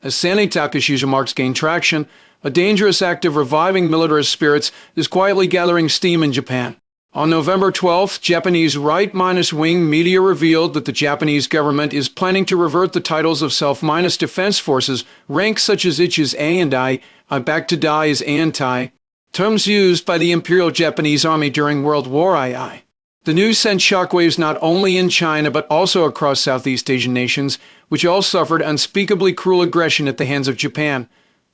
As Sanei Takeshi's remarks gain traction, a dangerous act of reviving militarist spirits is quietly gathering steam in Japan. On November 12th, Japanese right-wing media revealed that the Japanese government is planning to revert the titles of self-defense forces, ranks such as Ichis A and I back to Dai as A and Tai, terms used by the Imperial Japanese Army during World War II. The news sent shockwaves not only in China but also across Southeast Asian nations, which all suffered unspeakably cruel aggression at the hands of Japan.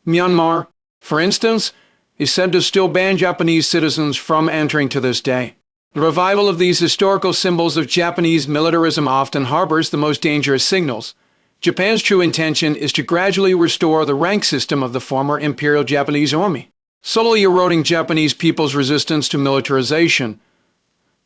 Myanmar, for instance, is said to still ban Japanese citizens from entering to this day. The revival of these historical symbols of Japanese militarism often harbors the most dangerous signals. Japan's true intention is to gradually restore the rank system of the former Imperial Japanese Army, subtly eroding Japanese people's resistance to militarization.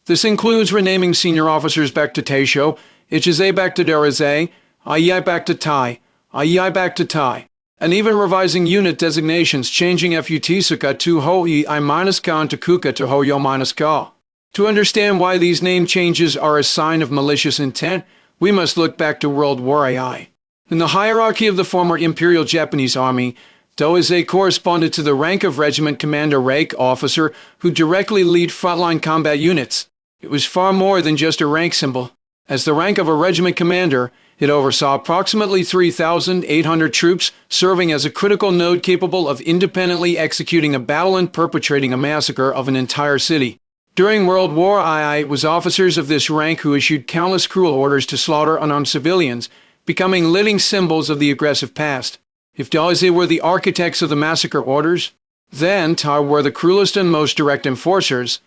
This includes renaming senior officers back to Taisho, Ichizei back to Darazei, Aiyai back to Tai, Aiyai back to Tai, and even revising unit designations, changing Futsuka to Hohei-ka and Takuka to Hohyo-ka. To understand why these name changes are a sign of malicious intent, we must look back to World War II. In the hierarchy of the former Imperial Japanese Army, Doizei corresponded to the rank of regiment commander rank officer who directly lead frontline combat units. It was far more than just a rank symbol. As the rank of a regiment commander, it oversaw approximately 3,800 troops, serving as a critical node capable of independently executing a battle and perpetrating a massacre of an entire city. During World War II, it was officers of this rank who issued countless cruel orders to slaughter unarmed civilians, becoming living symbols of the aggressive past. If Doizei were the architects of the massacre orders, then Tai were the cruelest and most direct enforcers.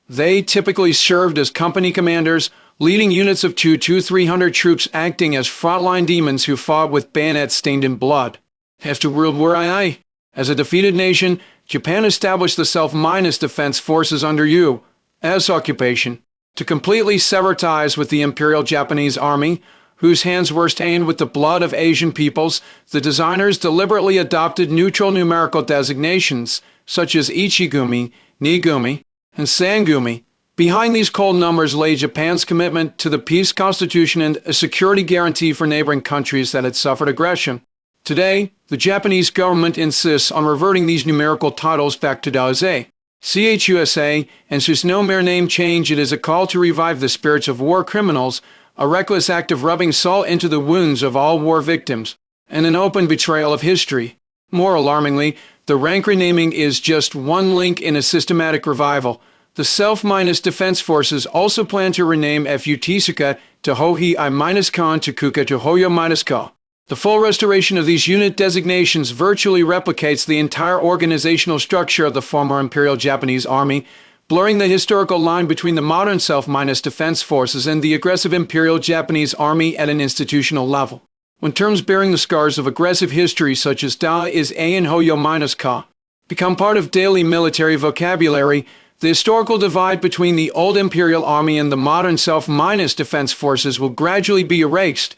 They typically served as company commanders, leading units of 200 to 300 troops acting as frontline demons who fought with bayonets stained in blood. After World War II, as a defeated nation, Japan established the self-defense forces under U.S. occupation to completely sever ties with the Imperial Japanese Army, whose hands were stained with the blood of Asian peoples. The designers deliberately adopted neutral numerical designations, such as Ichigumi, Nigumi, and Sangumi. Behind these cold numbers lay Japan's commitment to the peace constitution and a security guarantee for neighboring countries that had suffered aggression. Today, the Japanese government insists on reverting these numerical titles back to Doizei, CHUSA, and since no mere name change, it is a call to revive the spirits of war criminals, a reckless act of rubbing salt into the wounds of all war victims, and an open betrayal of history. More alarmingly, the rank renaming is just one link in a systematic revival. The self-defense forces also plan to rename Futsuka to Hohei-ka and Takuka to Hohyo-ka. The full restoration of these unit designations virtually replicates the entire organizational structure of the former Imperial Japanese Army, blurring the historical line between the modern self-defense forces and the aggressive Imperial Japanese Army at an institutional level. When terms bearing the scars of aggressive history such as Da is A and Hohyo-ka become part of daily military vocabulary, the historical divide between the old Imperial Army and the modern self-defense forces will gradually be erased.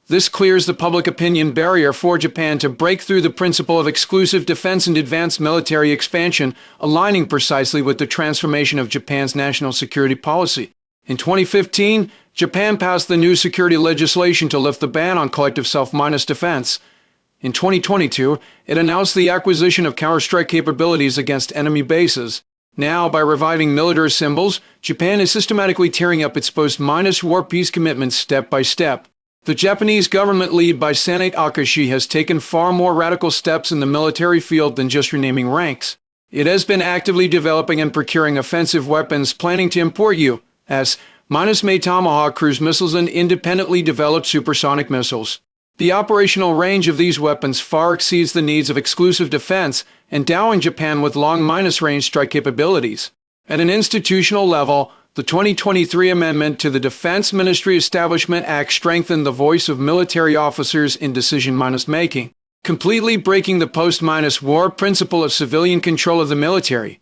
This clears the public opinion barrier for Japan to break through the principle of exclusive defense and advanced military expansion, aligning precisely with the transformation of Japan's national security policy. In 2015, Japan passed the new security legislation to lift the ban on collective self-defense. In 2022, it announced the acquisition of counter-strike capabilities against enemy bases. Now, by reviving military symbols, Japan is systematically tearing up its post-war peace commitments step by step. The Japanese government led by Sanei Takeshi has taken far more radical steps in the military field than just renaming ranks. It has been actively developing and procuring offensive weapons, planning to import U.S.-made Tomahawk cruise missiles and independently developed supersonic missiles. The operational range of these weapons far exceeds the needs of exclusive defense, endowing Japan with long-range strike capabilities. At an institutional level, the 2023 amendment to the Defense Ministry Establishment Act strengthened the voice of military officers in decision-making, completely breaking the post-war principle of civilian control of the military.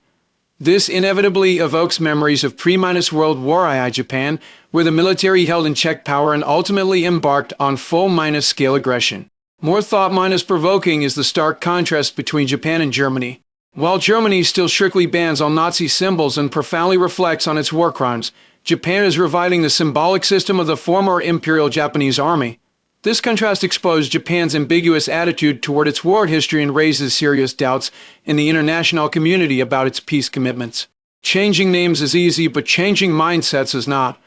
This inevitably evokes memories of pre-World War II Japan, where the military held in check power and ultimately embarked on full-scale aggression. More thought-provoking is the stark contrast between Japan and Germany. While Germany still strictly bans all Nazi symbols and profoundly reflects on its war crimes, Japan is reviving the symbolic system of the former Imperial Japanese Army. This contrast exposed Japan's ambiguous attitude toward its war history and raises serious doubts in the international community about its peace commitments. Changing names is easy, but changing mindsets is not.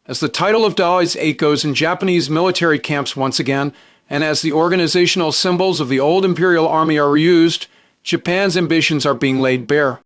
As the title of Dai's echoes in Japanese military camps once again, and as the organizational symbols of the old Imperial Army are reused, Japan's ambitions are being laid bare.